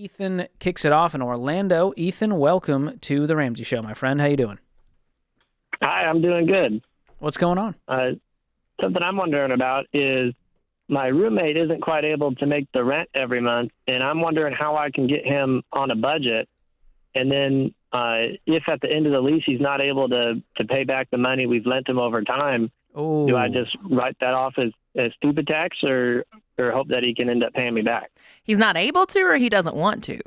Ethan kicks it off in Orlando. Ethan, welcome to the Ramsey Show, my friend. How you doing? Hi, I'm doing good. What's going on? Something I'm wondering about is my roommate isn't quite able to make the rent every month, and I'm wondering how I can get him on a budget. And then if at the end of the lease he's not able to pay back the money we've lent him over time, do I just write that off as stupid tax or hope that he can end up paying me back? He's not able to, or he doesn't want to?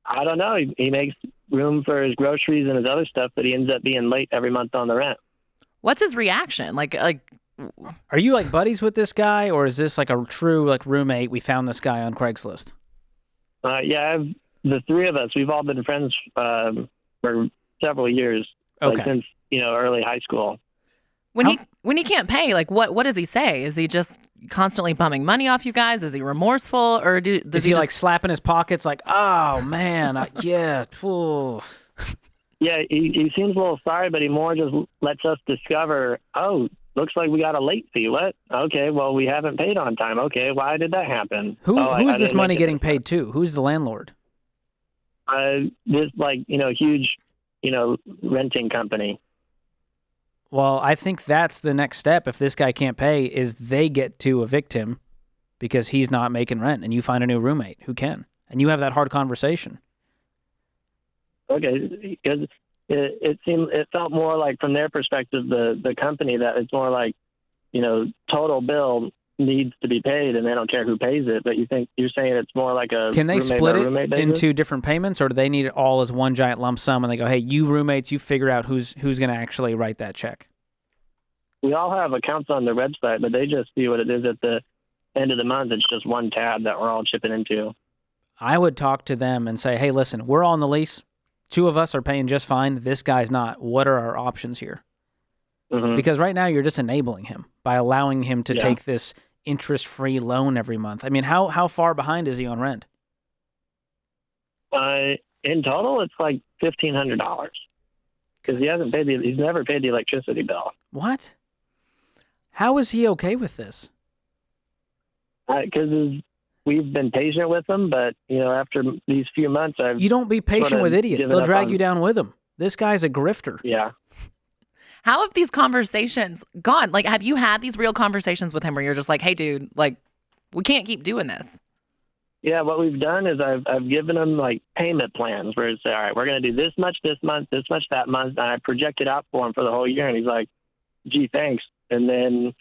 I don't know. He makes room for his groceries and his other stuff, but he ends up being late every month on the rent. What's his reaction? Like, are you like buddies with this guy, or is this like a true like roommate? We found this guy on Craigslist. Yeah, the three of us, we've all been friends for several years, like since early high school. When he can't pay, like what does he say? Is he just constantly bumming money off you guys? Is he remorseful, or does he like slapping his pockets like, oh man, yeah, phew. Yeah, he seems a little sorry, but he more just lets us discover, oh, looks like we got a late fee. What? Okay, well, we haven't paid on time. Okay, why did that happen? Who is this money getting paid to? Who's the landlord? This huge, renting company. Well, I think that's the next step. If this guy can't pay, is they get to evict him because he's not making rent, and you find a new roommate who can, and you have that hard conversation. Okay, because it felt more like from their perspective, the company, that it's more like, total bill needs to be paid and they don't care who pays it. But you're saying it's more like a can they split it basis? into different payments, or do they need it all as one giant lump sum and they go, hey, you roommates, you figure out who's going to actually write that check? We all have accounts on their website, but they just see what it is at the end of the month. It's just one tab that we're all chipping into. I would talk to them and say, hey, listen, we're all on the lease. Two of us are paying just fine. This guy's not. What are our options here? Mm-hmm. Because right now you're just enabling him by allowing him to take this interest-free loan every month. I mean, how far behind is he on rent? In total, it's like $1,500 because he's never paid the electricity bill. What? How is he okay with this? Because we've been patient with him, but after these few months, you don't be patient with idiots. They'll drag you down with them. This guy's a grifter. Yeah. How have these conversations gone? Like, have you had these real conversations with him where you're just like, hey, dude, like, we can't keep doing this? Yeah, what we've done is I've given him, like, payment plans where it's, all right, we're going to do this much this month, this much that month, and I project it out for him for the whole year, and he's like, gee, thanks. And then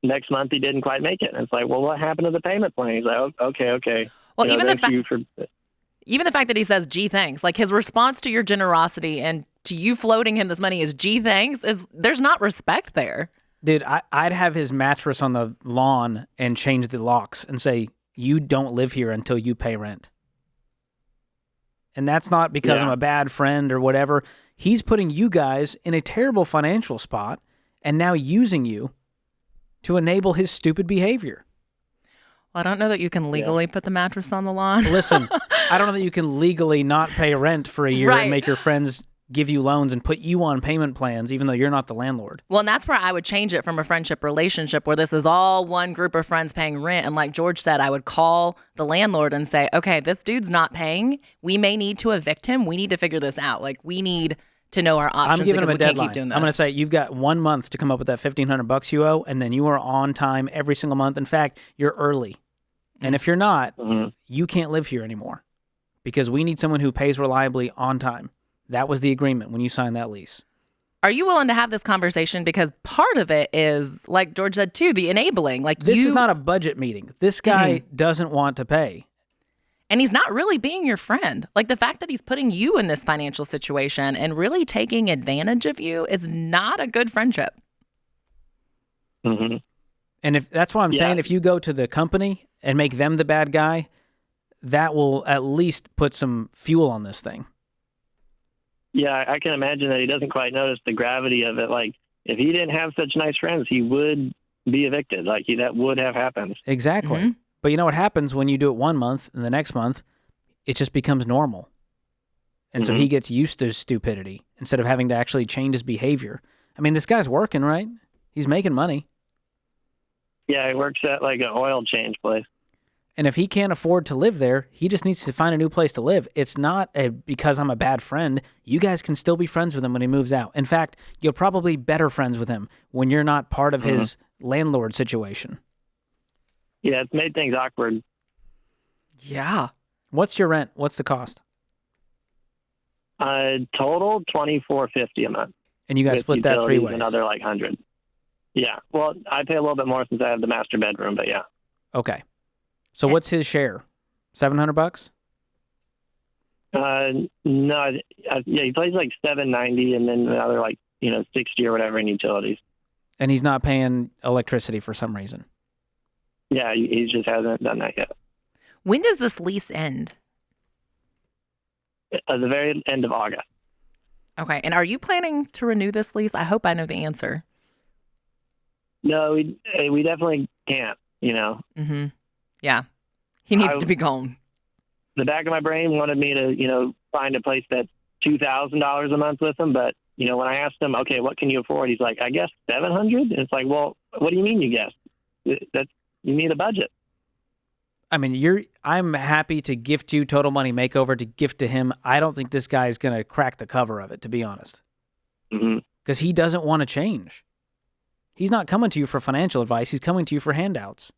next month he didn't quite make it. And it's like, well, what happened to the payment plan? He's like, oh, okay. Well, even the fact that he says, gee, thanks, like his response to your generosity and to you floating him this money is, gee, thanks, there's not respect there. Dude, I'd have his mattress on the lawn and change the locks and say, you don't live here until you pay rent. And that's not because I'm a bad friend or whatever. He's putting you guys in a terrible financial spot and now using you to enable his stupid behavior. Well, I don't know that you can legally put the mattress on the lawn. Listen, I don't know that you can legally not pay rent for a year and make your friends give you loans and put you on payment plans, even though you're not the landlord. Well, and that's where I would change it from a friendship relationship where this is all one group of friends paying rent. And like George said, I would call the landlord and say, okay, this dude's not paying. We may need to evict him. We need to figure this out. Like, we need to know our options because we can't keep doing this. I'm going to say you've got 1 month to come up with that $1,500 you owe, and then you are on time every single month. In fact, you're early. And if you're not, you can't live here anymore because we need someone who pays reliably on time. That was the agreement when you signed that lease. Are you willing to have this conversation? Because part of it is, like George said too, the enabling. Like, this is not a budget meeting. This guy doesn't want to pay. And he's not really being your friend. Like, the fact that he's putting you in this financial situation and really taking advantage of you is not a good friendship. Mm-hmm. And if that's why I'm saying if you go to the company and make them the bad guy, that will at least put some fuel on this thing. Yeah, I can imagine that he doesn't quite notice the gravity of it. Like, if he didn't have such nice friends, he would be evicted. Like, that would have happened. Exactly. Mm-hmm. But you know what happens when you do it 1 month and the next month, it just becomes normal. And so he gets used to stupidity instead of having to actually change his behavior. I mean, this guy's working, right? He's making money. Yeah, he works at like an oil change place. And if he can't afford to live there, he just needs to find a new place to live. It's not because I'm a bad friend. You guys can still be friends with him when he moves out. In fact, you'll probably be better friends with him when you're not part of his landlord situation. Yeah, it's made things awkward. Yeah. What's your rent? What's the cost? Total $24.50 a month. And you guys split that 3 ways. Another like 100. Yeah. Well, I pay a little bit more since I have the master bedroom, but yeah. Okay. So what's his share? $700? No, yeah, he pays like $790, and then another like $60 or whatever in utilities. And he's not paying electricity for some reason. Yeah, he just hasn't done that yet. When does this lease end? At the very end of August. Okay, and are you planning to renew this lease? I hope I know the answer. No, we definitely can't. Mm-hmm. Yeah, he needs to be gone. The back of my brain wanted me to, find a place that's $2,000 a month with him. But, when I asked him, okay, what can you afford? He's like, I guess $700. And it's like, well, what do you mean you guess? You need a budget. I mean, I'm happy to gift you Total Money Makeover to gift to him. I don't think this guy is going to crack the cover of it, to be honest. Because he doesn't want to change. He's not coming to you for financial advice. He's coming to you for handouts.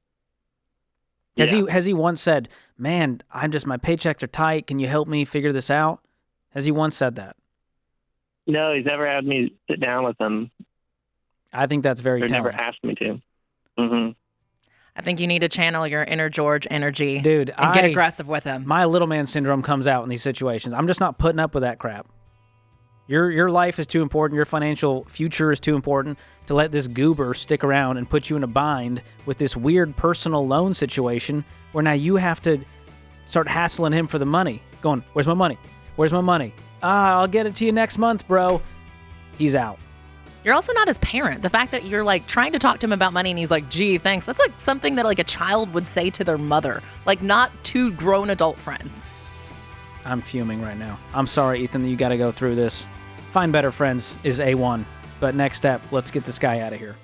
Has he once said, man, my paychecks are tight. Can you help me figure this out? Has he once said that? No, he's never had me sit down with him. I think that's very telling. Never asked me to. Mm-hmm. I think you need to channel your inner George energy, dude, and get aggressive with him. My little man syndrome comes out in these situations. I'm just not putting up with that crap. Your life is too important. Your financial future is too important to let this goober stick around and put you in a bind with this weird personal loan situation where now you have to start hassling him for the money. Going, where's my money? Where's my money? I'll get it to you next month, bro. He's out. You're also not his parent. The fact that you're like trying to talk to him about money and he's like, gee, thanks. That's like something that like a child would say to their mother. Like not two grown adult friends. I'm fuming right now. I'm sorry, Ethan, that you got to go through this. Find better friends is A1. But next step, let's get this guy out of here.